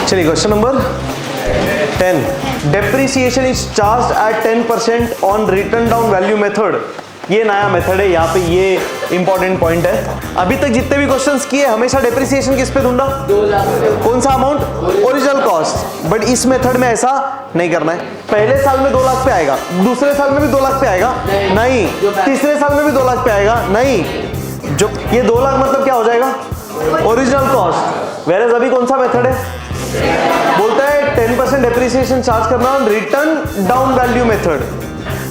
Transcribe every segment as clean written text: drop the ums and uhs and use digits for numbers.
चलिए question number 10, depreciation is charge at 10% on written down value method. ये नया method है, यहाँ पे ये इंपॉर्टेंट पॉइंट है। अभी तक जितने भी क्वेश्चंस किए हमेशा डेप्रिसिएशन किस पे ढूंढा, 2 लाख। कौन सा अमाउंट, ओरिजिनल कॉस्ट। बट इस मेथड में ऐसा नहीं करना है। पहले साल में 2 लाख पे आएगा, दूसरे साल में भी 2 लाख पे आएगा नहीं, तीसरे साल में भी 2 लाख पे आएगा नहीं। जो ये 2 लाख मतलब क्या हो जाएगा, ओरिजिनल कॉस्ट। वेयर अभी कौन सा मेथड है, बोलता है 10% डेप्रिसिएशन चार्ज करना return down value method.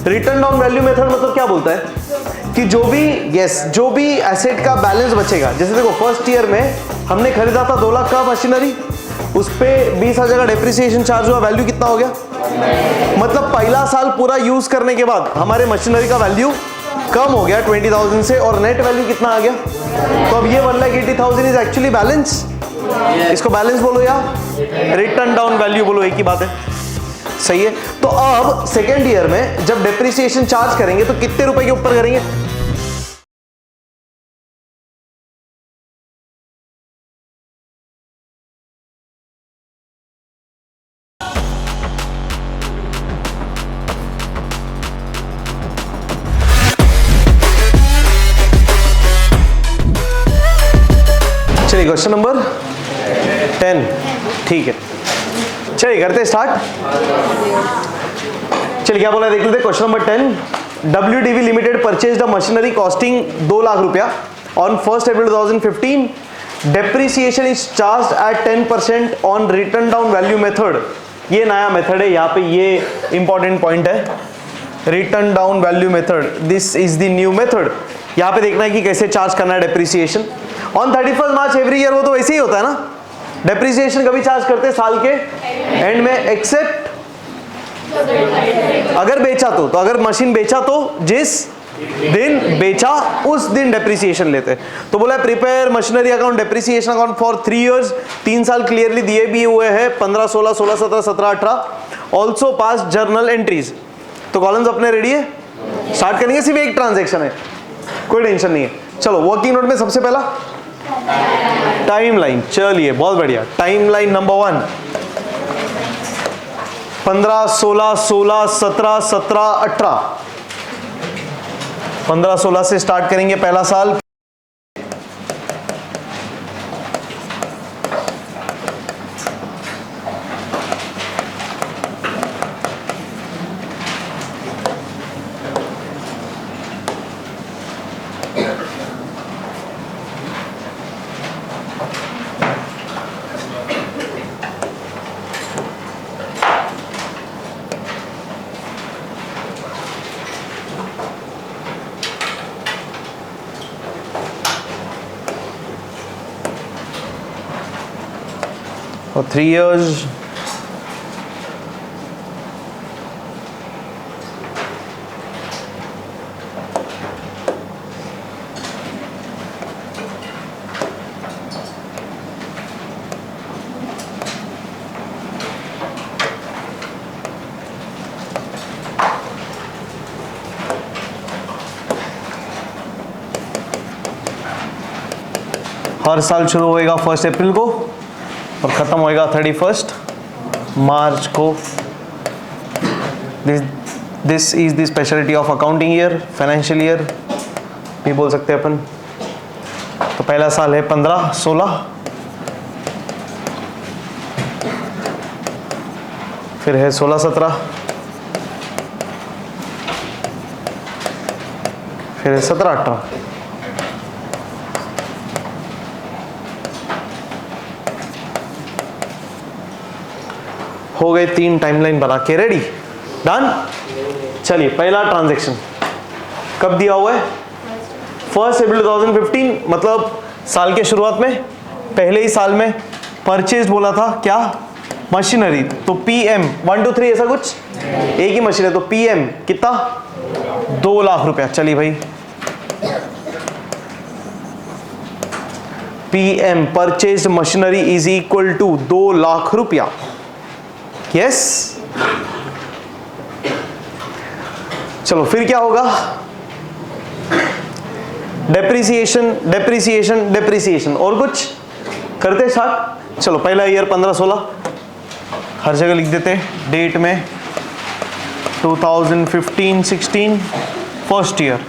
Return down value method मतलब क्या बोलता है कि जो भी एसेट का बैलेंस बचेगा, जैसे देखो फर्स्ट ईयर में हमने खरीदा था 2 लाख का मशीनरी, उस पे 20,000 का डेप्रिसिएशन चार्ज हुआ, वैल्यू कितना हो गया, मतलब पहला साल पूरा यूज करने के बाद हमारे मशीनरी का वैल्यू कम हो गया 20,000 से, और नेट वैल्यू कितना आ गया, तो अब ये 1,80,000 इज एक्चुअली बैलेंस। इसको बैलेंस बोलो या रिटर्न डाउन वैल्यू बोलो, एक ही बात है, सही है। तो अब सेकेंड ईयर में जब डेप्रिसिएशन चार्ज करेंगे तो कितने रुपए के ऊपर करेंगे, चलिए क्वेश्चन नंबर 10, ठीक है, चलिए करते स्टार्ट। चलिए क्या बोला है देख लेते, question number 10, WDV limited purchased a machinery costing 2 lakh रुपया on 1 April 2015, depreciation is charge at 10% on written down value method. ये नया मेथड है, यहाँ पे ये इंपॉर्टेंट पॉइंट है, written down value method, this is the new method. यहाँ पे देखना है कि कैसे चार्ज करना है depreciation on 31 March every year. वो तो वैसे ही होता है ना, डेप्रिसिएशन कभी चार्ज करते हैं साल के एंड में, एक्सेप्ट अगर बेचा तो अगर मशीन बेचा तो जिस दिन बेचा उस दिन डेप्रिसिएशन लेते। तो बोला prepare machinery account depreciation account for 3 years, 3 साल क्लियरली दिए भी हुए हैं, 15, 16, 16, 17, 17, 18। Also pass journal entries. तो कॉलम्स अपने रेडी है, स्टार्ट करेंगे। सिर्फ एक ट्रांजेक्शन है, कोई टेंशन नहीं है। चलो वर्किंग नोट में सबसे पहला टाइमलाइन, चलिए बहुत बढ़िया। टाइमलाइन नंबर 1, 15, 16, 16, 17, 17, 18, 15, 16 से स्टार्ट करेंगे पहला साल। और 3 years हर साल शुरू होएगा 1 अप्रैल को और ख़त्म होएगा 31 मार्च को। This is the speciality of accounting year, financial year भी बोल सकते हैं अपन। तो पहला साल है 15, 16, फिर है 16, 17, फिर है 17, 18। हो गए 3 टाइमलाइन बना के रेडी, डन। चलिए पहला ट्रांजैक्शन कब दिया हुआ है, 1 अप्रैल 2015, मतलब साल के शुरुआत में, पहले ही साल में परचेज बोला था क्या, मशीनरी। तो PM 1 2 3 ऐसा कुछ, एक ही मशीन है तो PM कितना, 2 लाख रुपया। चलिए भाई PM purchase machinery is equal to 2 lakh रुपया। यस चलो फिर क्या होगा, डेप्रिसिएशन डेप्रिसिएशन डेप्रिसिएशन, और कुछ करते स्टार्ट। चलो पहला ईयर 15-16 हर जगह लिख देते, डेट में 2015-16 first year.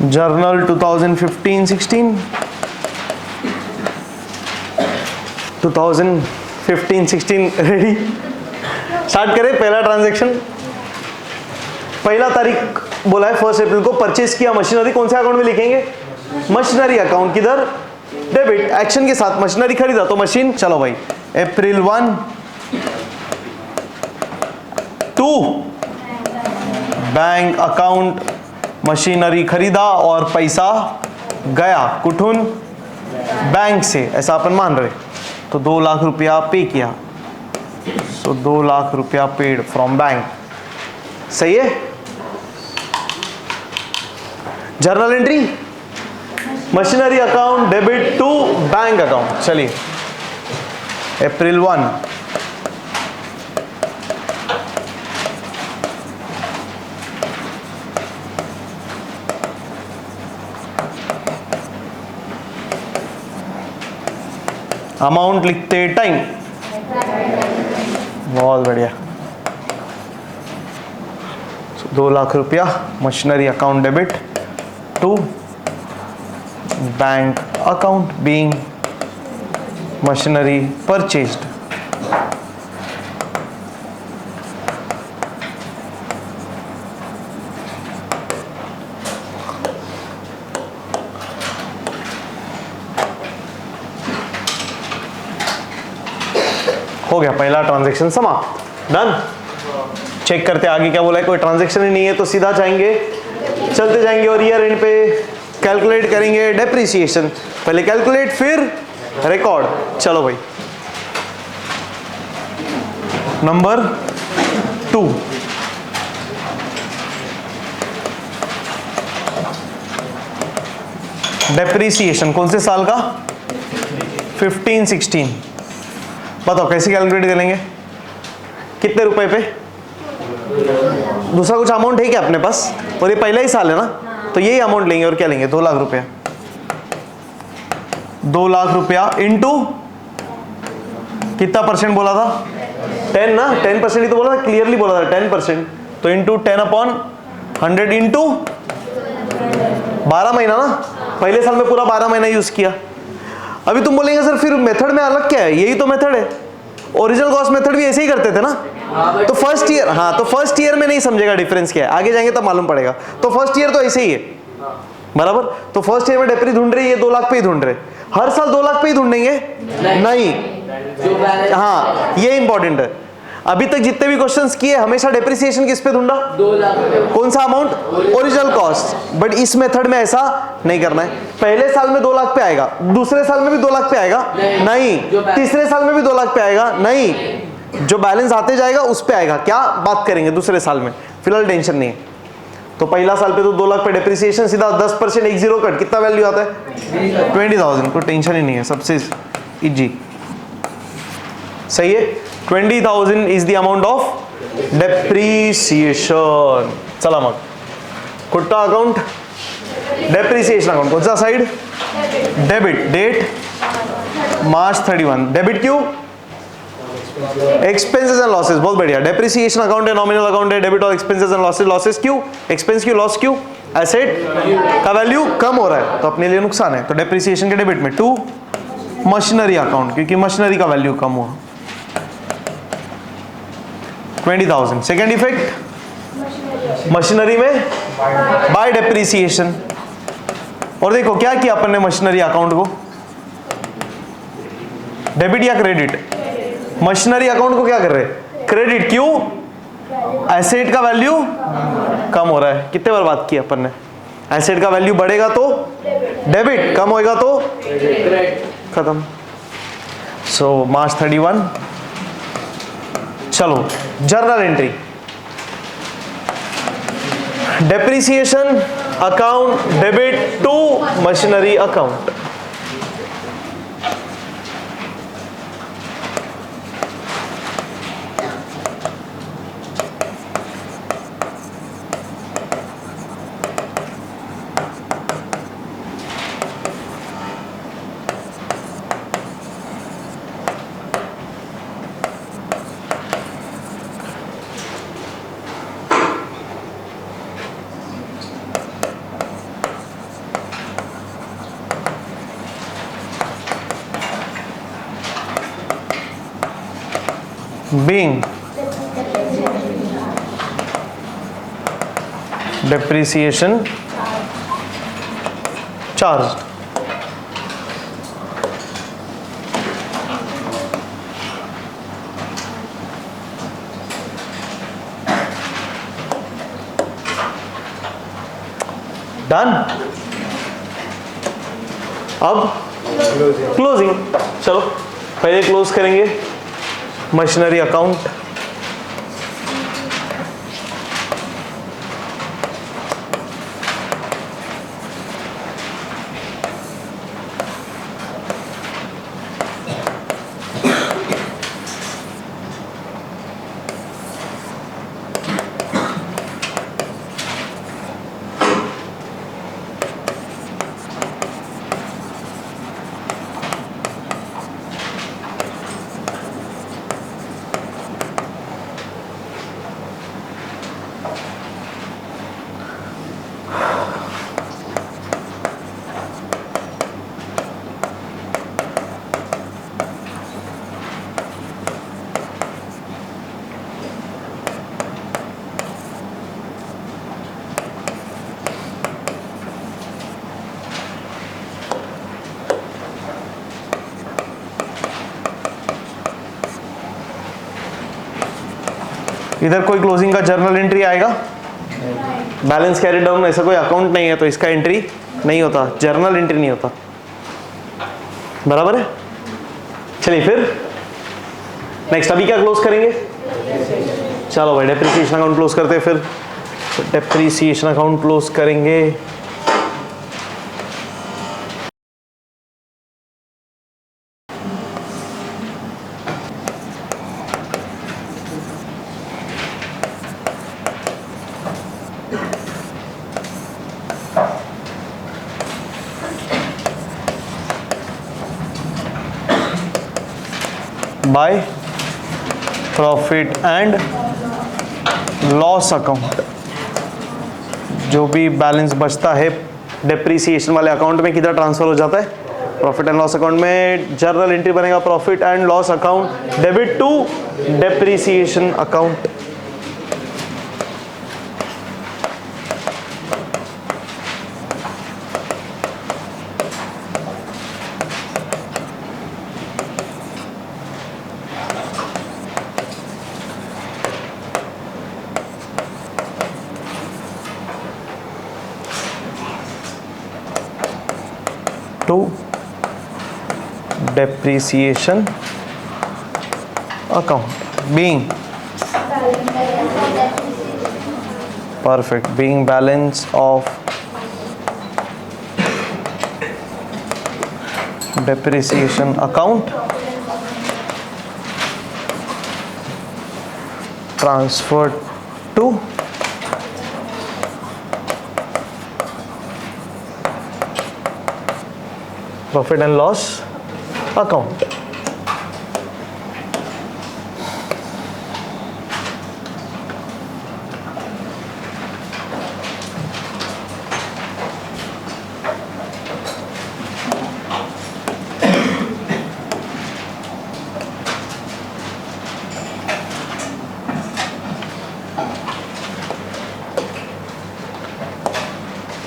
Journal 2015-16 ready. Start करें। पहला ट्रांजैक्शन, पहला तारीख बोला है 1 अप्रैल को परचेज किया मशीनरी, कौन से अकाउंट में लिखेंगे? Machinery account. किधर? डेबिट एक्शन के साथ मशीनरी खरीदा तो मशीन। चलो भाई अप्रैल 1 2 बैंक अकाउंट, मशीनरी खरीदा और पैसा गया कुठून? बैंक से, ऐसा अपन मान रहे। तो 2 लाख रुपया पे किया, सो 2 लाख रुपया पेड फ्रॉम बैंक। सही है। Journal entry machinery account debit to bank account. चलिए अप्रैल 1 अमाउंट लिखते टाइम। बहुत बढ़िया। 2 लाख रुपया machinery account debit to bank account being machinery purchased. हो गया पहला ट्रांजैक्शन समाप्त। डन। चेक करते आगे क्या बोला है। कोई ट्रांजैक्शन ही नहीं है तो सीधा जाएंगे, चलते जाएंगे और ईयर एंड पे कैलकुलेट करेंगे डेप्रिसिएशन। पहले कैलकुलेट फिर रिकॉर्ड। चलो भाई नंबर 2, डेप्रिसिएशन कौन से साल का? 15-16। बताओ कैसे कैलकुलेट करेंगे? कितने रुपए पे? दूसरा कुछ अमाउंट है क्या अपने पास? और ये पहला ही साल है ना, तो यही अमाउंट लेंगे। और क्या लेंगे? 2 लाख रुपया। 2 लाख रुपया इंटू कितना परसेंट बोला था? 10 ना, 10% ही तो बोला था, क्लियरली बोला था 10%। तो इंटू 10/100 इंटू 12 महीना ना, पहले साल में पूरा 12 महीना यूज किया। अभी तुम बोलेंगे सर फिर मेथड में अलग क्या है? यही तो मेथड है, ओरिजिनल कॉस्ट मेथड भी ऐसे ही करते थे ना। तो फर्स्ट ईयर, हाँ तो फर्स्ट ईयर में नहीं समझेगा डिफरेंस क्या है, आगे जाएंगे तब मालूम पड़ेगा। तो फर्स्ट ईयर तो ऐसे ही है बराबर। तो फर्स्ट ईयर में डेप्री ढूंढ रहे, ये 2 लाख पे ही ढूंढ रहे। हर साल 2 लाख पे ही ढूंढेंगे? नहीं। हाँ ये इंपॉर्टेंट है। अभी तक जितने भी क्वेश्चंस किए हमेशा डेप्रिसिएशन किस पे ढूंढा? 2 लाख। कौन सा अमाउंट? Original cost. बट इस मेथड में ऐसा नहीं करना है। पहले साल में 2 लाख पे आएगा, दूसरे साल में भी 2 लाख पे आएगा नहीं, तीसरे साल में भी 2 लाख पे आएगा नहीं, जो बैलेंस आते जाएगा उस पे आएगा। क्या बात करेंगे दूसरे साल में, फिलहाल टेंशन नहीं है। तो पहला साल पे तो 2 लाख पे डेप्रिसिएशन, सीधा 10% 10 कट, कितना वैल्यू आता है? 20,000। कोई टेंशन ही नहीं है, सबसे इजी। सही है। 20,000 is the amount of depreciation. चला मग कुठला अकाउंट? Depreciation account. कौन सा side? Debit. Date March 31। Debit क्यों? Expenses and losses. बहुत बढ़िया। डेप्रिसिएशन अकाउंट है, नॉमिनल अकाउंट है, डेबिट और एक्सपेंसेस एंड लॉसेस। लॉसेस क्यों? एक्सपेंस क्यों? लॉस क्यों? एसेट का वैल्यू कम हो रहा है तो अपने लिए नुकसान है। तो डेप्रिसिएशन के डेबिट में टू मशीनरी अकाउंट, क्योंकि मशीनरी का वैल्यू कम हुआ। 20,000। सेकेंड इफेक्ट, मशीनरी में बाय डेप्रिसिएशन। और देखो क्या किया अपन ने मशीनरी अकाउंट को, डेबिट या क्रेडिट? मशीनरी अकाउंट को क्या कर रहे? क्रेडिट। क्यों? एसेट का वैल्यू कम हो रहा है। कितने बार बात की अपन ने? एसेट का वैल्यू बढ़ेगा तो डेबिट, कम होएगा तो खत्म। सो मार्च 31। चलो journal entry, depreciation account debit to machinery account. being depreciation charged. Done. अब क्लोजिंग. चलो पहले क्लोज करेंगे मशीनरी अकाउंट. इधर कोई क्लोजिंग का जर्नल एंट्री आएगा? बैलेंस कैरी डाउन ऐसा कोई अकाउंट नहीं है तो इसका एंट्री नहीं होता, जर्नल एंट्री नहीं होता. बराबर है. चलिए फिर नेक्स्ट अभी क्या क्लोज करेंगे? चलो भाई डेप्रिसिएशन अकाउंट क्लोज करते हैं. फिर डेप्रिसिएशन अकाउंट क्लोज करेंगे. Bye profit and loss account. जो भी बैलेंस बचता है डेप्रिसिएशन वाले अकाउंट में किधर ट्रांसफर हो जाता है? प्रॉफिट एंड लॉस अकाउंट में. जर्नल एंट्री बनेगा profit and loss account debit to depreciation account. to depreciation account being perfect, being balance of depreciation account transferred to profit and loss account.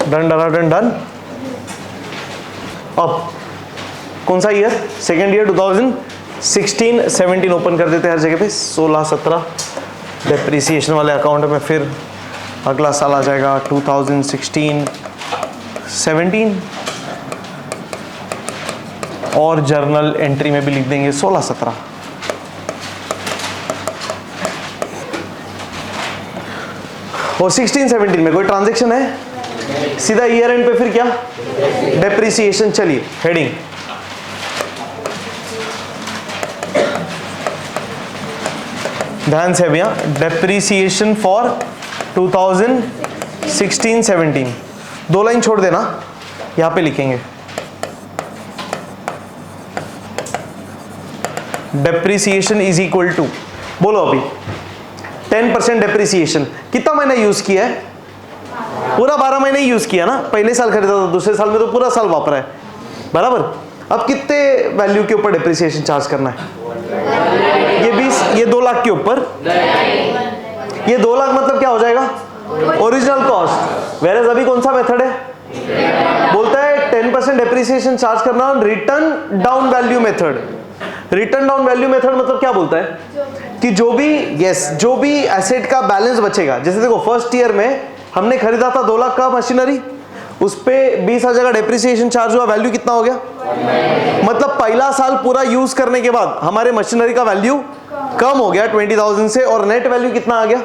Done done done done. अब कौन सा year? Second year 2016-17 open कर देते हैं हर जगह पे. 16-17 depreciation वाले account में. फिर अगला साल आ जाएगा 2016-17 और जर्नल एंट्री में भी लिख देंगे 16-17. और 16-17 में कोई ट्रांजैक्शन है? सीधा ईयर एंड पे फिर क्या? डेप्रिसिएशन. चलिए हेडिंग ध्यान से भैया. डेप्रिसिएशन फॉर 2016-17 दो लाइन छोड़ देना, यहां पे लिखेंगे डेप्रिसिएशन इज इक्वल टू, बोलो अभी 10% डेप्रिसिएशन. कितना महीना यूज किया है? पूरा 12 महीने यूज किया ना. पहले साल खरीदा था, दूसरे साल में तो पूरा साल वापरा है. बराबर. अब कितने वैल्यू के ऊपर डेप्रिसिएशन चार्ज करना है? ये 20 ये 2 लाख के ऊपर, ये 2 लाख मतलब क्या हो जाएगा, ओरिजिनल कॉस्ट। वेयर एज अभी कौन सा मेथड है, बोलता है 10% डेप्रिसिएशन चार्ज करना return down value method. Return down value method मतलब क्या बोलता है कि जो भी एसेट का बैलेंस बचेगा, जैसे देखो फर्स्ट ईयर में हमने खरीदा था 2 लाख का मशीनरी, उस पे 20,000 का डेप्रिसिएशन चार्ज हुआ, वैल्यू कितना हो गया, मतलब पहला साल पूरा यूज करने के बाद हमारे मशीनरी का वैल्यू कम हो गया 20,000 से, और नेट वैल्यू कितना आ गया,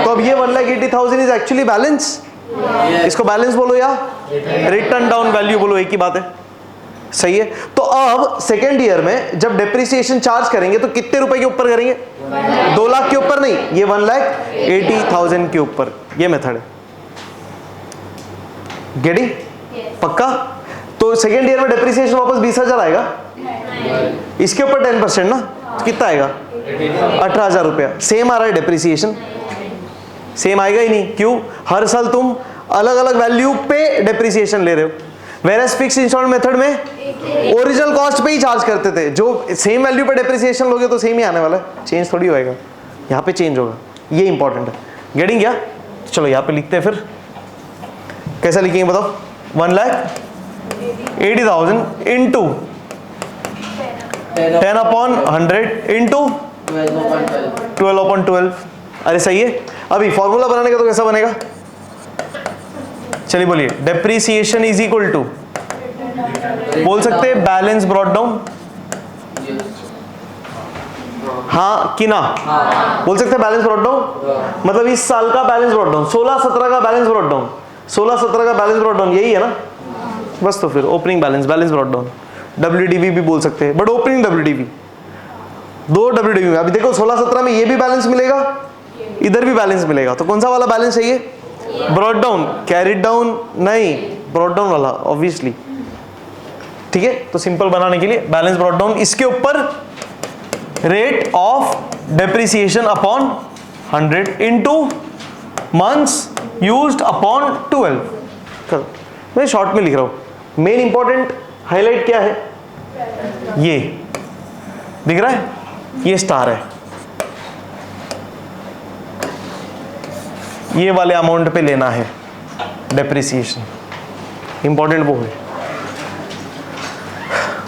तो अब ये 1,80,000 इज एक्चुअली बैलेंस। इसको बैलेंस बोलो या रिटर्न डाउन वैल्यू बोलो, एक ही बात है, सही है। तो अब सेकेंड ईयर में जब डेप्रिसिएशन चार्ज करेंगे तो कितने रुपए के ऊपर करेंगे, 2 लाख के ऊपर नहीं, ये 1,80,000 के ऊपर, ये मेथड है। गेटिंग, पक्का। तो सेकेंड ईयर में डेप्रिसिएशन वापस 20,000 आएगा, इसके ऊपर 10% ना, तो कितना आएगा, 18,000 रुपया। सेम आ रहा है डेप्रिसिएशन, सेम आएगा ही नहीं, क्यों, हर साल तुम अलग अलग वैल्यू पे डेप्रिसिएशन ले रहे हो। वेरएज फिक्स इंस्टॉलमेंट मेथड में ओरिजिनल कॉस्ट पे ही चार्ज करते थे, जो सेम वैल्यू पे डेप्रिसिएशन लोगे तो सेम ही आने वाला है, चेंज थोड़ी होएगा, यहाँ पे चेंज होगा, ये इंपॉर्टेंट है। गेटिंग क्या, चलो यहाँ पे लिखते हैं, फिर कैसा लिखेंगे बताओ, 1,80,000 इंटू 10/100 इंटू 12/12। अरे सही है। अभी फॉर्मूला बनाने का तो कैसा बनेगा, चलिए बोलिए, डेप्रीसिएशन इज इक्वल टू, बोल सकते हैं बैलेंस ब्रॉट डाउन, हाँ कि ना, बोल सकते हैं बैलेंस ब्रॉट डाउन, मतलब इस साल का बैलेंस ब्रॉट डाउन, 16-17 का बैलेंस ब्रॉट डाउन, 16-17 का बैलेंस ब्रॉट डाउन, यही है ना बस। तो फिर opening balance, balance brought down, WDV भी बोल सकते हैं, बट ओपनिंग WDV, 2 WDV में। अभी देखो 16-17 में ये भी बैलेंस मिलेगा, इधर भी बैलेंस मिलेगा, तो कौन सा वाला बैलेंस चाहिए, ब्रॉट डाउन, कैरिड डाउन नहीं, ब्रॉट डाउन वाला ऑब्वियसली, ठीक है। तो सिंपल बनाने के लिए बैलेंस ब्रॉट डाउन, इसके ऊपर rate of depreciation upon 100 into months used upon 12। करो, मैं शॉर्ट में लिख रहा हूं, मेन इंपॉर्टेंट हाईलाइट क्या है, ये दिख रहा है, ये स्टार है, ये वाले अमाउंट पे लेना है डेप्रिसिएशन, इंपॉर्टेंट वो है,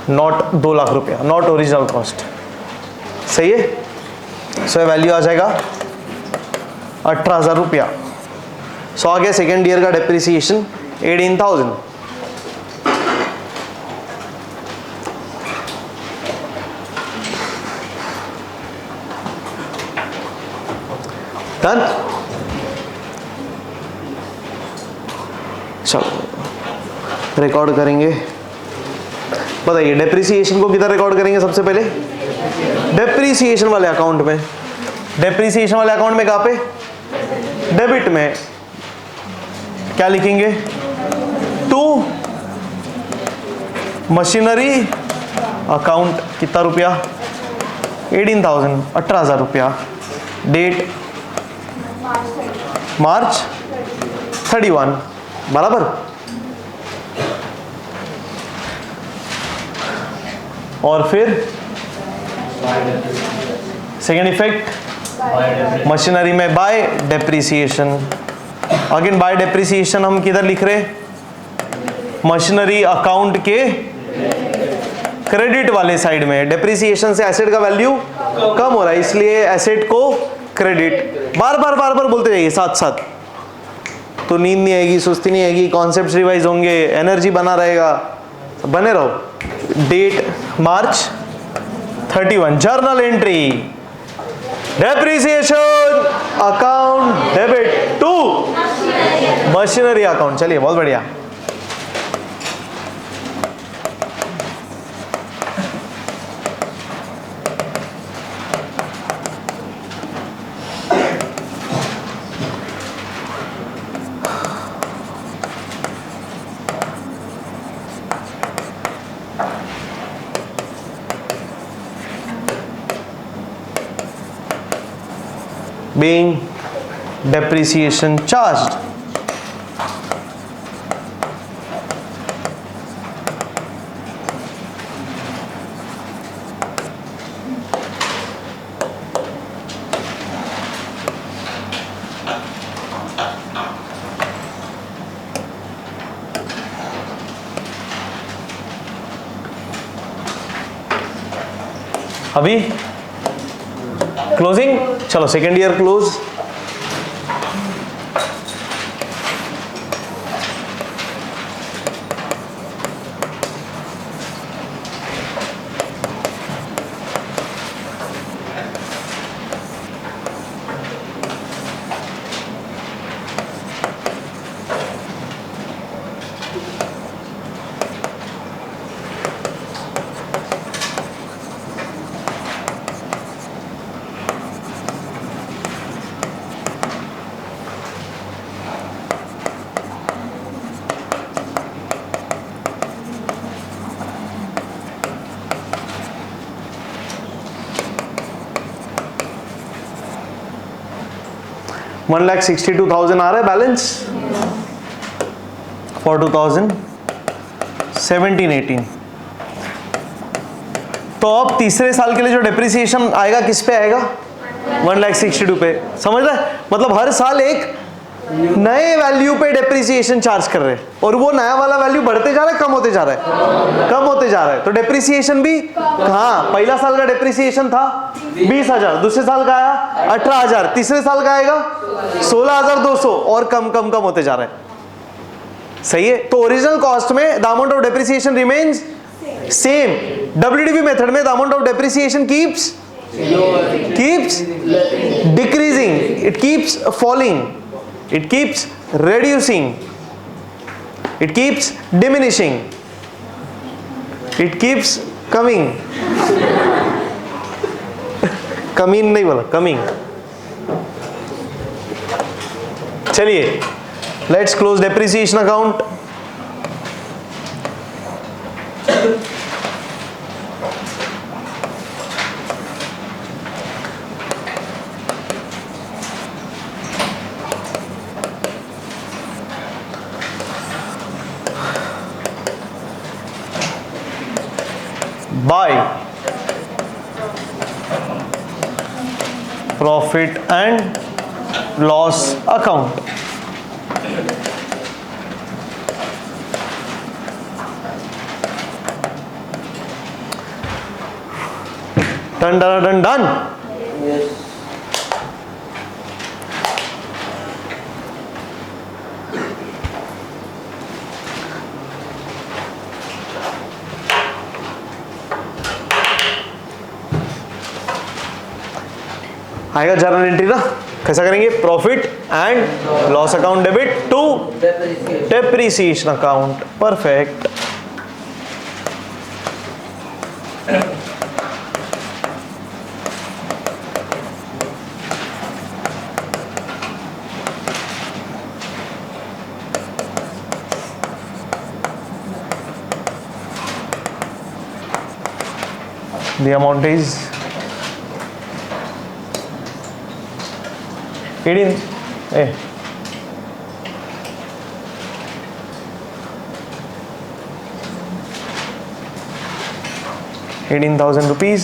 नॉट 2 लाख रुपया, नॉट ओरिजिनल कॉस्ट, सही है। सो वैल्यू आ जाएगा 18,000 रुपया। सो आ गया सेकेंड ईयर का डेप्रिसिएशन 18,000। डन। चलो रिकॉर्ड करेंगे, बताइए डेप्रिसिएशन को किधर रिकॉर्ड करेंगे सबसे पहले, डेप्रिसिएशन वाले अकाउंट में। डेप्रिसिएशन वाले अकाउंट में कहाँ पे, डेबिट में। क्या लिखेंगे, टू मशीनरी अकाउंट, कितना रुपया, 18,000, 18,000 रुपया। डेट मार्च 31, बराबर। और फिर सेकेंड इफेक्ट मशीनरी में bye depreciation. Again bye depreciation हम किधर लिख रहे, मशीनरी अकाउंट के क्रेडिट वाले साइड में। डेप्रिसिएशन से एसेट का वैल्यू कम हो रहा है, इसलिए एसेट को क्रेडिट। बार बार बोलते जाइए साथ साथ, तो नींद नहीं आएगी, सुस्ती नहीं आएगी, कॉन्सेप्ट रिवाइज होंगे, एनर्जी बना रहेगा, बने रहो। Date March 31, journal entry, depreciation account debit to machinery account. चलिए बहुत बढ़िया। being depreciation charged, अभी क्लोजिंग, चलो second year close. One lakh 62,000 आ रहा है बैलेंस फॉर 2017-18। तो अब तीसरे साल के लिए जो डिप्रिसिएशन आएगा किस पे आएगा? 1,62,000 पे। समझ रहे? मतलब हर साल एक नए वैल्यू पे डिप्रिसिएशन चार्ज कर रहे हैं, और वो नया वाला वैल्यू बढ़ते जा रहा है, कम होते जा रहा है, कम होते जा रहा है। तो डिप्रिसिएशन भी, हाँ, पहला साल का डिप्रिसिएशन था 20,000, दूसरे साल का आया 18,000, तीसरे साल का आएगा 16,200, और कम कम कम होते जा रहा है। सही है? तो ओरिजिनल कॉस्ट में the amount of depreciation remains same. WDV method में the amount of depreciation keeps decreasing, it keeps falling, it keeps reducing, it keeps diminishing, it keeps coming. कमीन नहीं बोला, कमिंग। चलिए let's close depreciation account. By profit and loss account. Done done done done. आएगा journal entry ना, कैसा करेंगे? Profit and loss account debit to depreciation account. Perfect. The amount is 18,000 rupees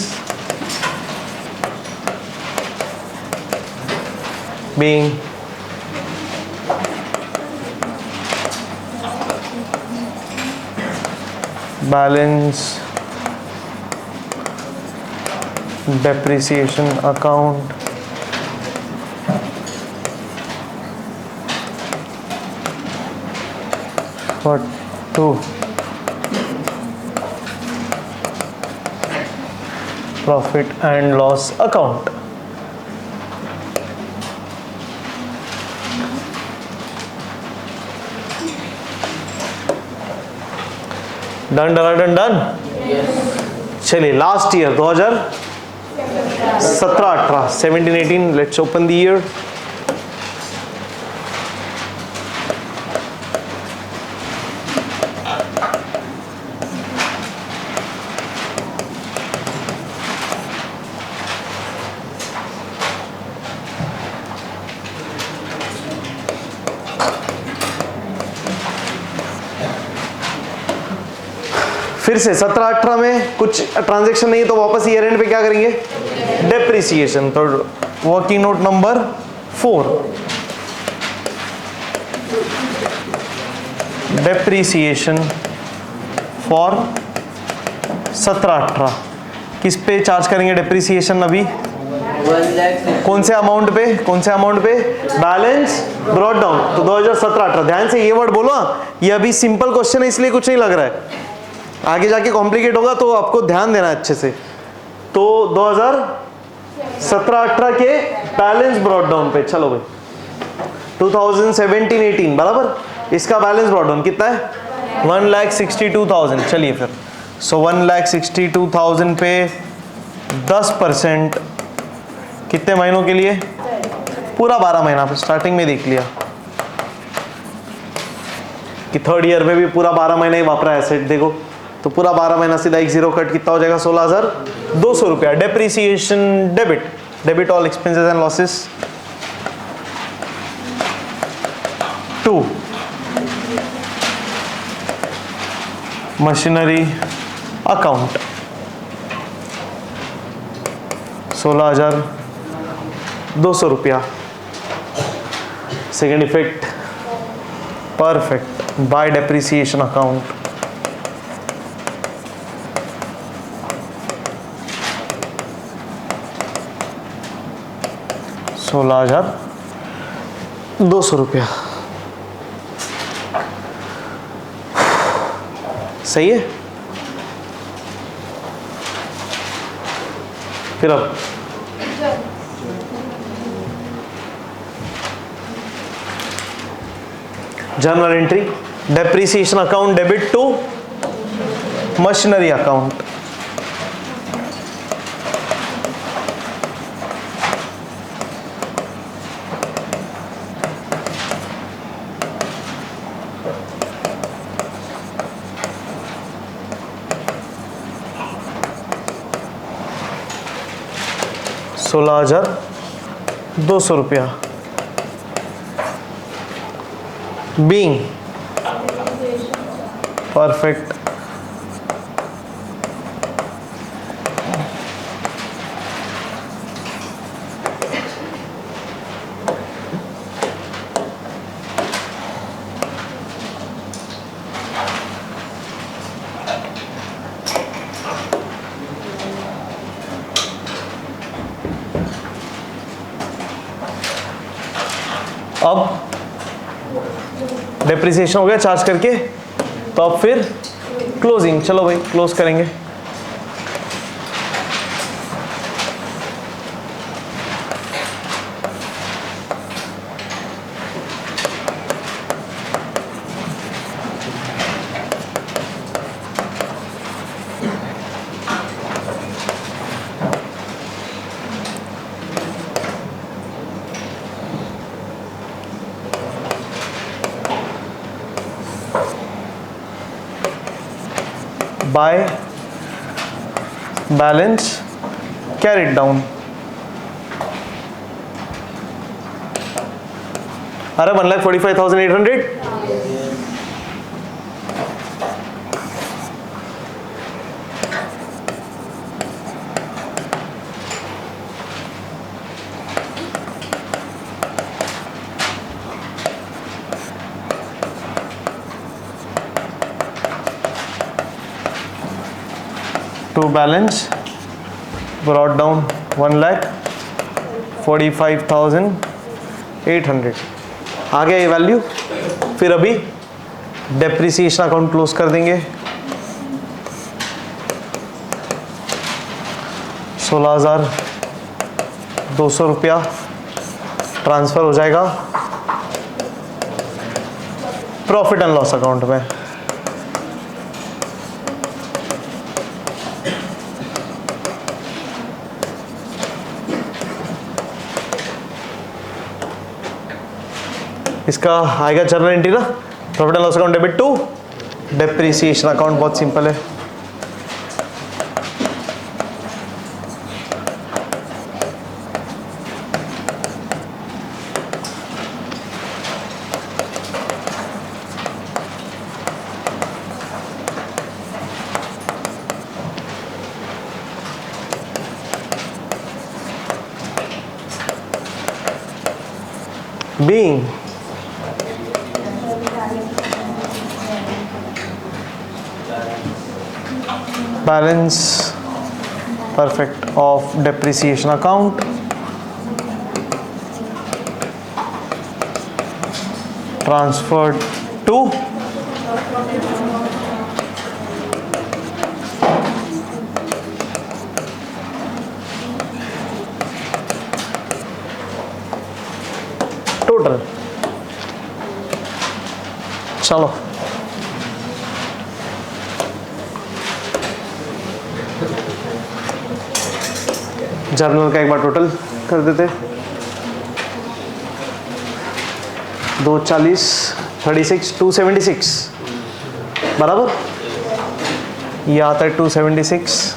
being balance depreciation account for to profit and loss account. Done done done done. चलिए last year 2017-18 17-18 let's open the year. फिर से 17-18 में कुछ transaction नहीं है तो वापस year and पे क्या करेंगे? डेप्रिसिएशन। तो working note number 4, depreciation for 17-18 किस पे चार्ज करेंगे डेप्रिसिएशन अभी? कौन से अमाउंट पे? कौन से अमाउंट पे? Balance brought down. तो 2017-18 ध्यान से ये वर्ड बोलो। ये अभी सिंपल क्वेश्चन है इसलिए कुछ नहीं लग रहा है, आगे जाके कॉम्प्लिकेट होगा तो आपको ध्यान देना अच्छे से। तो 2017-18 के बैलेंस ब्रॉट डाउन पे चलो भाई 2017-18 बराबर, इसका बैलेंस ब्रॉट डाउन कितना है? 1,62,000। चलिए फिर सो 1,62,000 पे 10% कितने महीनों के लिए? पूरा 12 महीना। स्टार्टिंग में देख लिया कि थर्ड ईयर में भी पूरा 12 महीना ही वापरा है एसेट, देखो तो पूरा 12 महीना सीधा एक जीरो कट कितना हो जाएगा? 16,200 रुपया। Depreciation debit all expenses and losses. 2 machinery account 16,200 रुपया। Second effect perfect by depreciation account. ₹16,200 सही है। फिर अब journal entry depreciation account debit to machinery account. ₹16,200 being perfect अब डेप्रिसिएशन हो गया चार्ज करके, तो अब फिर क्लोजिंग। चलो भाई क्लोज करेंगे। By balance carried down. अरे 1,45,800। टू बैलेंस ब्रॉट डाउन 1,45,800 आ गया ये वैल्यू। फिर अभी डेप्रिसिएशन अकाउंट क्लोज कर देंगे। 16,200 रुपया ट्रांसफर हो जाएगा प्रॉफिट एंड लॉस अकाउंट में। इसका आएगा जर्नल एंट्री ना, profit and loss account debit to depreciation account. बहुत सिंपल है। being balance perfect of depreciation account transferred to total. चलो जर्नल का एक बार टोटल कर देते। 240 36 276 बराबर, ये आता है 276।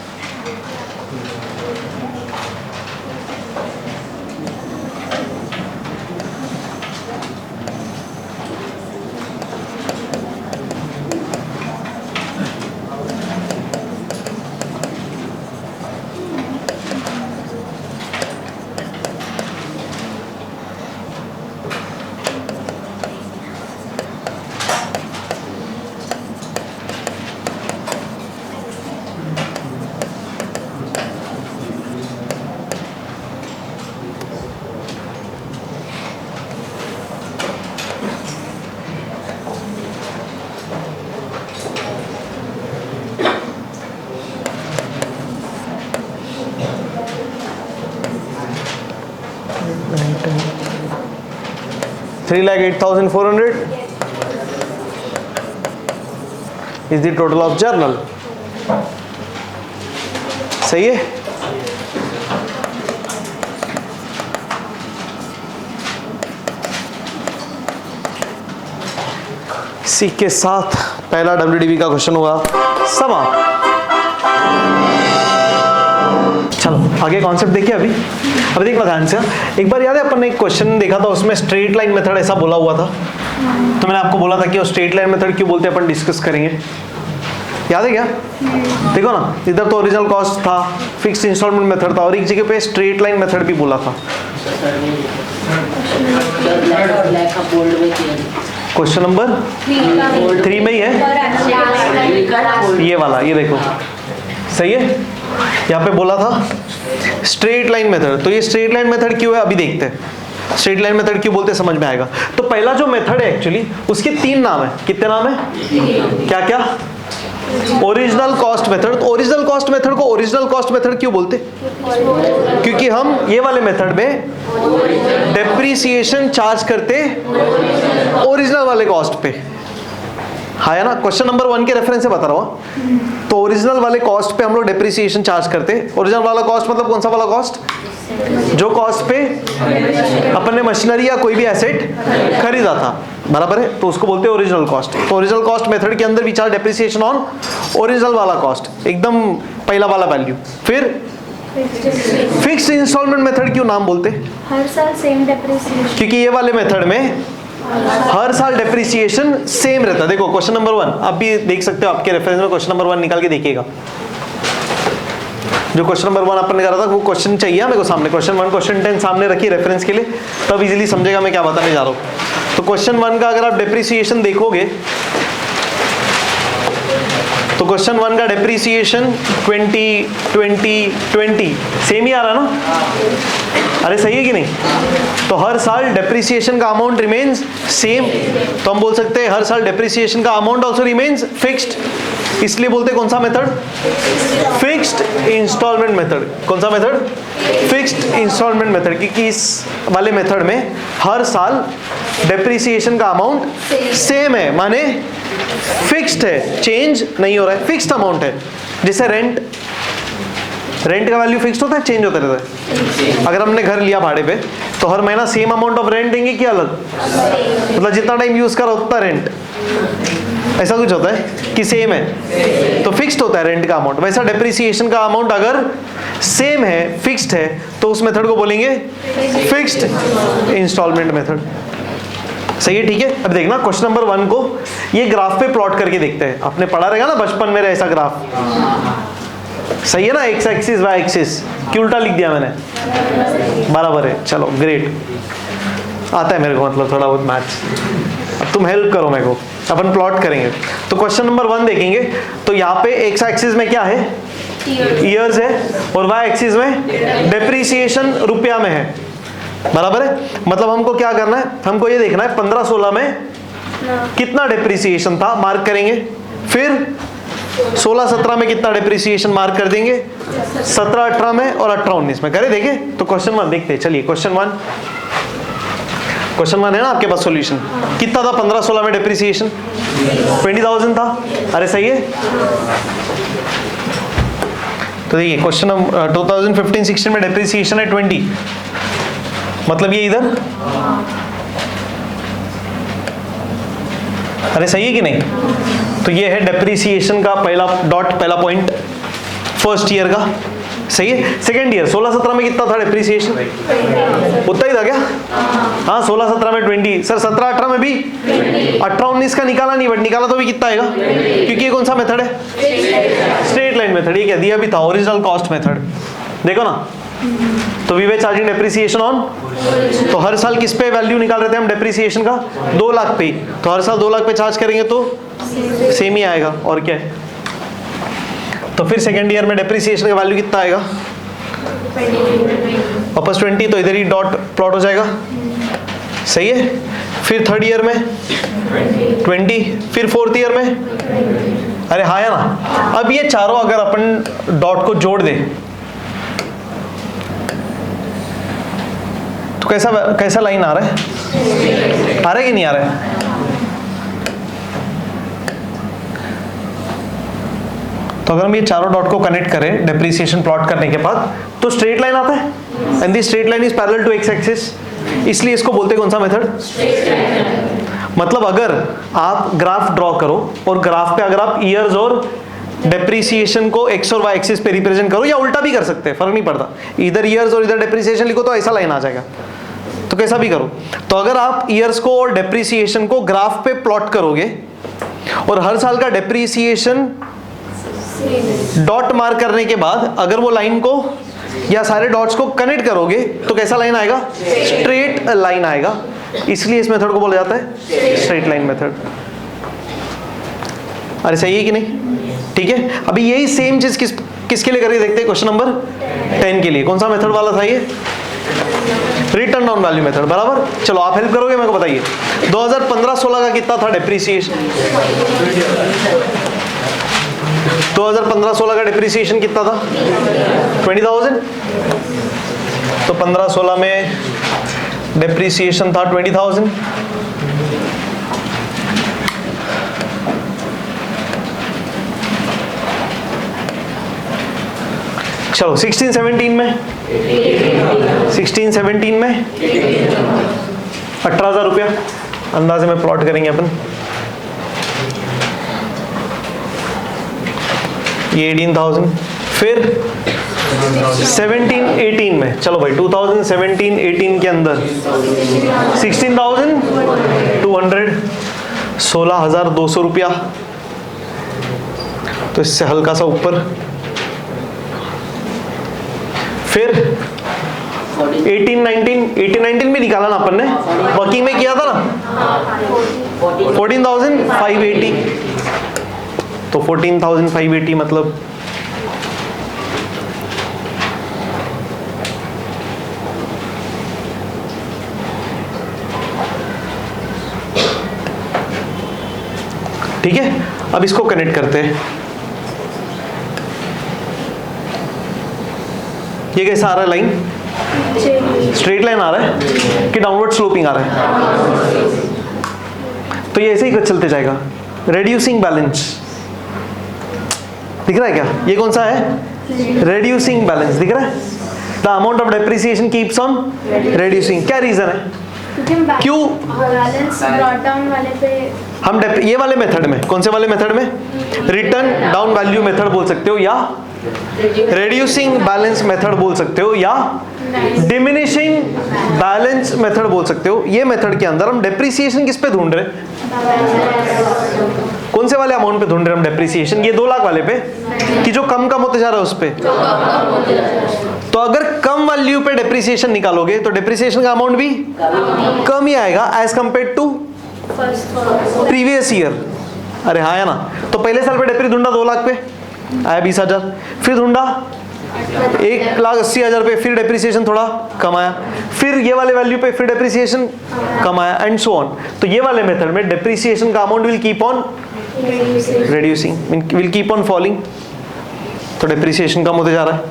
$3,08,400 is the total of journal। सही है। इसी के साथ पहला WDV का क्वेश्चन हुआ समाप्त। चलो आगे कॉन्सेप्ट देखिए। अभी देख लो ध्यान से। एक बार याद है अपन ने एक क्वेश्चन देखा था, उसमें स्ट्रेट लाइन मेथड ऐसा बोला हुआ था, तो मैंने आपको बोला था कि वो स्ट्रेट लाइन मेथड क्यों बोलते हैं अपन डिस्कस करेंगे। याद है क्या? देखो ना, इधर तो ओरिजिनल कॉस्ट था, फिक्स्ड इंस्टॉलमेंट मेथड था, और एक जगह पे स्ट्रेट लाइन मेथड भी बोला था। क्वेश्चन नंबर 3 में ही है ये वाला, ये देखो सही है। यहाँ पे बोला था स्ट्रेट लाइन मेथड, तो ये स्ट्रेट लाइन मेथड क्यों है अभी देखते हैं। स्ट्रेट लाइन मेथड क्यों बोलते हैं समझ में आएगा। तो पहला जो मेथड है एक्चुअली उसके 3 नाम है। कितने नाम है? क्या क्या? Original cost method. तो ओरिजिनल कॉस्ट मेथड को ओरिजिनल कॉस्ट मेथड क्यों बोलते? क्योंकि हम ये वाले मेथड में डेप्रिसिएशन चार्ज करते ओरिजिनल वाले कॉस्ट पे। हाँ है ना, क्वेश्चन नंबर 1 के रेफरेंस से बता रहा हूँ। तो ओरिजिनल वाले कॉस्ट पे हम लोग डेप्रिसिएशन चार्ज करते। ओरिजिनल वाला कॉस्ट मतलब कौन सा वाला कॉस्ट? जो कॉस्ट पे अपन ने मशीनरी या कोई भी एसेट खरीदा था, बराबर है, तो उसको बोलते हैं ओरिजिनल कॉस्ट। तो ओरिजिनल कॉस्ट मेथड के अंदर विचार डेप्रिसिएशन ऑन ओरिजिनल वाला कॉस्ट, एकदम पहला वाला वैल्यू। फिर फिक्स्ड इंस्टॉलमेंट मेथड क्यों नाम बोलते? हर साल सेम डेप्रिसिएशन, क्योंकि ये वाले मेथड में हर साल डेप्रिसिएशन सेम रहता है। देखो क्वेश्चन नंबर 1 आप भी देख सकते हो, आपके रेफरेंस में क्वेश्चन नंबर 1 निकाल के देखिएगा। जो क्वेश्चन नंबर 1 अपन ने करा था वो क्वेश्चन चाहिए मेरे को सामने। क्वेश्चन 1 क्वेश्चन 10 सामने रखिए रेफरेंस के लिए, तब इजीली समझेगा मैं क्या बताने जा रहा हूँ। तो क्वेश्चन 1 का अगर आप डेप्रिसिएशन देखोगे तो क्वेश्चन 1 का डेप्रिसिएशन 20 20 20 सेम ही आ रहा ना। अरे सही है कि नहीं? तो हर साल डेप्रिसिएशन का अमाउंट रिमेन्स सेम, तो हम बोल सकते हैं हर साल डेप्रिसिएशन का अमाउंट ऑल्सो रिमेन्स फिक्स्ड। इसलिए बोलते कौन सा मेथड? Fixed instalment method. कौन सा मेथड? फिक्स्ड इंस्टॉलमेंट मेथड, क्योंकि इस वाले मेथड में हर साल डेप्रिसिएशन का अमाउंट सेम है, माने फिक्स्ड है, चेंज नहीं हो रहा है, फिक्स्ड अमाउंट है। जैसे रेंट का वैल्यू फिक्स्ड होता है, चेंज होता रहता है। अगर हमने घर लिया भाड़े पे तो हर महीना सेम अमाउंट ऑफ रेंट देंगे कि अलग? मतलब जितना टाइम यूज करा उतना रेंट, ऐसा कुछ होता है कि सेम है तो फिक्स्ड होता है रेंट का अमाउंट। वैसा डेप्रिसिएशन का अमाउंट अगर सेम है, फिक्स्ड है, तो उस मेथड को बोलेंगे फिक्स्ड इंस्टॉलमेंट मेथड। सही है, ठीक है। अब देखना क्वेश्चन नंबर 1 को ये ग्राफ पे प्लॉट करके देखते हैं। आपने पढ़ा रहेगा ना बचपन में ऐसा ग्राफ, सही है ना, एक्स एक्सिस वाई एक्सिस। क्यों उल्टा लिख दिया मैंने? बराबर है। चलो ग्रेट, आता है मेरे को, मतलब थोड़ा बहुत मैथ्स। अब तुम हेल्प करो मेरे को, अपन प्लॉट करेंगे। तो क्वेश्चन नंबर 1 देखेंगे तो यहाँ पे एक्स एक्सिस में क्या है? ईयर्स है, और वाई एक्सिस में डेप्रीसिएशन रुपया में है, बराबर है। मतलब हमको क्या करना है, हमको ये देखना है 15-16 में कितना डेप्रीसिएशन था, मार्क करेंगे। फिर 16-17 में कितना डेप्रीसिएशन मार्क कर देंगे, 17-18 में और 18-19 में। करे देखे तो क्वेश्चन 1 देखते हैं। चलिए क्वेश्चन 1 है ना आपके पास सॉल्यूशन। कितना था 15-16 में डेप्रीसिएशन? 20,000 था। अरे सही है। तो देखिए क्वेश्चन 2015-16 में डेप्रीसिएशन है 20, मतलब ये इधर, अरे सही है कि नहीं? तो ये है डेप्रीसिएशन का पहला डॉट, पहला पॉइंट फर्स्ट ईयर का, सही है। सेकेंड ईयर 16-17 में कितना था डेप्रीसिएशन? उतना ही था क्या? हाँ 16-17 में 20। सर 17-18 में भी 18-19 का निकाला नहीं, बट निकाला तो भी कितना आएगा, क्योंकि ये कौन सा मेथड है? Straight line method. ये क्या दिया भी था? Original cost method. देखो ना, तो we were charging depreciation on, तो हर साल किस पे वैल्यू निकाल रहे थे हम डेप्रीसिएशन का? 2 लाख पे। तो हर साल 2 लाख पे चार्ज करेंगे तो सेम ही आएगा, और क्या है। तो फिर सेकेंड ईयर में डेप्रीसिएशन का वैल्यू कितना आएगा? वापस 20, तो इधर ही डॉट प्लॉट हो जाएगा, सही है। फिर थर्ड ईयर में 20, फिर फोर्थ ईयर में, अरे हाँ है ना। अब ये चारों अगर अपन डॉट को जोड़ दें तो कैसा लाइन आ रहा है? आ रहा है कि नहीं आ रहा है? तो अगर हम ये चारों डॉट को कनेक्ट करें डेप्रीसिएशन प्लॉट करने के बाद, तो स्ट्रेट लाइन आता है, and the straight line is parallel to X axis, इसलिए इसको बोलते हैं कौन सा मेथड? मतलब अगर आप ग्राफ ड्रॉ करो और ग्राफ पे अगर आप ईयर्स और डेप्रीसिएशन को एक्स और वाई एक्सिस पे रिप्रेजेंट करो, या उल्टा भी कर सकते हैं, फर्क नहीं पड़ता। इधर ईयर्स और इधर डेप्रीसिएशन लिखो तो ऐसा लाइन आ जाएगा, तो कैसा भी करो। तो अगर आप ईयर्स को और डेप्रीसिएशन को ग्राफ पे प्लॉट करोगे और हर साल का डेप्रीसिएशन डॉट मार्क करने के बाद अगर वो लाइन को या सारे डॉट्स को कनेक्ट करोगे तो कैसा लाइन आएगा? स्ट्रेट लाइन आएगा। इसलिए इस मेथड को बोला जाता है स्ट्रेट लाइन मेथड। अरे सही है कि नहीं? ठीक है। अभी यही सेम चीज किसके लिए करके देखते हैं? क्वेश्चन नंबर 10 के लिए। कौन सा मेथड वाला था ये? रिटर्न डाउन वैल्यू मेथड, बराबर। चलो आप हेल्प करोगे मेरे को, बताइए 2015-16 का कितना था डेप्रीसिएशन? 2015-16 का डेप्रीसिएशन कितना था? 20,000। तो 15-16 में डेप्रीसिएशन था 20,000। चलो 16-17 में 18,000 रुपया अंदाजे में प्लॉट करेंगे अपन। ये 18,000। फिर 17-18 में, चलो भाई 2017-18 के अंदर 16,200, 16,200 रुपया, तो इससे हल्का सा ऊपर। फिर 18-19 भी निकाला ना अपन ने, वर्किंग में किया था ना, 14,580। तो 14,580 मतलब ठीक है। अब इसको कनेक्ट करते हैं। ये कैसा आ रहा है लाइन? स्ट्रेट लाइन आ रहा है कि डाउनवर्ड स्लोपिंग आ रहा है? तो ये ऐसे ही चलते जाएगा। रेड्यूसिंग बैलेंस दिख रहा है क्या? ये कौन सा है? रेड्यूसिंग बैलेंस दिख रहा है। The amount of depreciation keeps on reducing. क्या रीजन है? क्यों? बैलेंस ब्रॉट डाउन वाले पे हम ये वाले मेथड में, कौन से वाले मेथड में? रिटर्न डाउन वैल्यू मेथड बोल सकते हो, या रेड्यूसिंग बैलेंस मेथड बोल सकते हो, या डिमिनिशिंग बैलेंस मेथड बोल सकते हो। ये मेथड के अंदर हम डेप्रिसिएशन किस पे ढूंढ रहे हैं? कौन से वाले अमाउंट पे ढूंढ रहे हैं हम डेप्रिसिएशन? ये 2 लाख वाले पे, कि जो कम होते जा रहा है उस पे। तो अगर कम वैल्यू पे डेप्रिसिएशन निकालोगे तो डेप्रिसिएशन का अमाउंट भी कम ही आएगा as compare to previous year. अरे हाँ है ना। तो पहले साल पे डेप्री ढूंढा 2 लाख पे, आया 20,000, फिर ढूंढा 1,80,000 पे, फिर डेप्रिसिएशन थोड़ा कम आया, फिर ये वाले वैल्यू पे फिर डेप्रिसिएशन कम आया, एंड सो ऑन। तो ये वाले मेथड में डेप्रिसिएशन का amount will keep on reducing, will keep on falling. तो डेप्रिसिएशन कम होते जा रहा है।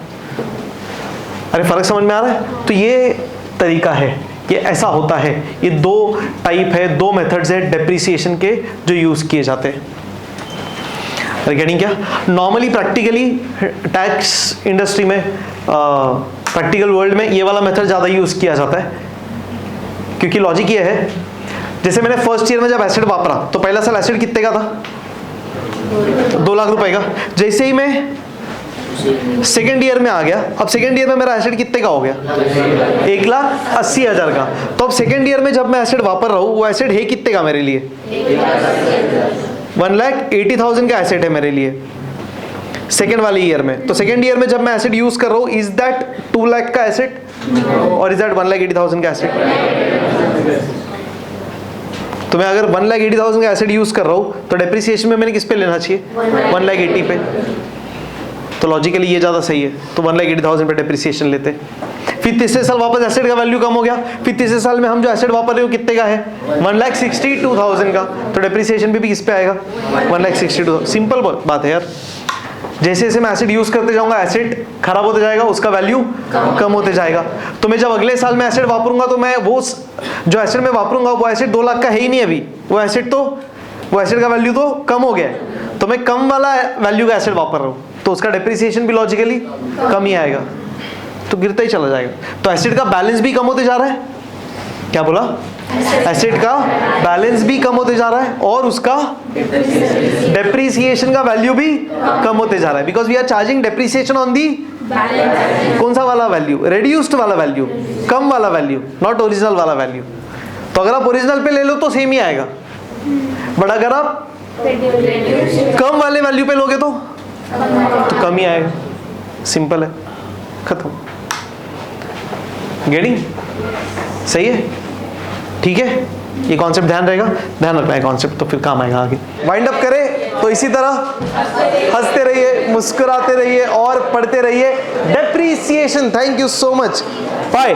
अरे फर्क समझ में आ रहा है? तो ये तरीका है, ये ऐसा होता है। ये दो टाइप है, दो मेथड्स है डेप्रिसिएशन के जो यूज किए जाते हैं। गेटिंग क्या? नॉर्मली प्रैक्टिकली टैक्स इंडस्ट्री में, प्रैक्टिकल वर्ल्ड में ये वाला मेथड ज़्यादा यूज़ किया जाता है, क्योंकि लॉजिक ये है, जैसे मैंने फर्स्ट ईयर में जब एसिड वापरा तो पहला साल एसिड कितने का था? 2 लाख रुपए का। जैसे ही मैं सेकेंड ईयर में आ गया, अब सेकेंड ईयर में मेरा एसिड कितने का हो गया? 1,80,000 का। तो अब सेकेंड ईयर में जब मैं एसिड वापर रहा हूँ, वो एसिड है कितने का मेरे लिए? 1,80,000 का एसिड है मेरे लिए सेकेंड वाले ईयर में। तो सेकेंड ईयर में जब मैं एसिड यूज कर रहा हूँ, इज दैट 2 लाख का एसिड और इज दैट 1,80,000 का एसिड? तो मैं अगर 1,80,000 का एसिड यूज कर रहा हूँ तो डेप्रिसिएशन में मैंने किस पे लेना चाहिए? 1,80,000 पे। तो लॉजिकली ये ज़्यादा सही है, तो 1,80,000 पे डेप्रिसिएशन लेते। फिर तीसरे साल वापस एसिड का वैल्यू कम हो गया, फिर तीसरे साल में हम जो एसिड वापर रहे हो कितने का है? 1,62,000 का। तो डेप्रिसिएशन भी किस पे आएगा? 1,62,000। सिंपल बात है यार। जैसे जैसे मैं एसिड यूज करते जाऊंगा, एसिड खराब होते जाएगा, उसका वैल्यू कम होते जाएगा। तो मैं जब अगले साल में एसिड वापरूंगा तो मैं वो जो एसिड में वापरूंगा वो एसिड 2 लाख का है ही नहीं अभी, वो एसिड का वैल्यू तो कम हो गया है। तो मैं कम वाला वैल्यू का एसिड वापर रहा हूँ, तो उसका डेप्रिसिएशन भी लॉजिकली कम ही आएगा, तो गिरता ही चला जाएगा। तो एसिड का बैलेंस भी कम होते जा रहा है। क्या बोला? एसिड का बैलेंस भी कम होते जा रहा है और उसका डेप्रिसिएशन का वैल्यू भी कम होते जा रहा है, because we are charging depreciation on the कौन सा वाला वैल्यू? रेड्यूस्ड वाला वैल्यू, कम वाला वैल्यू, नॉट ओरिजिनल वाला वैल्यू। तो अगर आप ओरिजिनल पे ले लो तो सेम ही आएगा, बट अगर आप कम वाले वैल्यू पे लोगे तो कम ही आएगा। सिंपल है, खत्म। गेटिंग? सही है? ठीक है, ये कॉन्सेप्ट ध्यान रहेगा, ध्यान रखना है कॉन्सेप्ट, तो फिर काम आएगा आगे। वाइंड अप करें तो इसी तरह हंसते रहिए, मुस्कुराते रहिए और पढ़ते रहिए depreciation. Thank you so much, bye.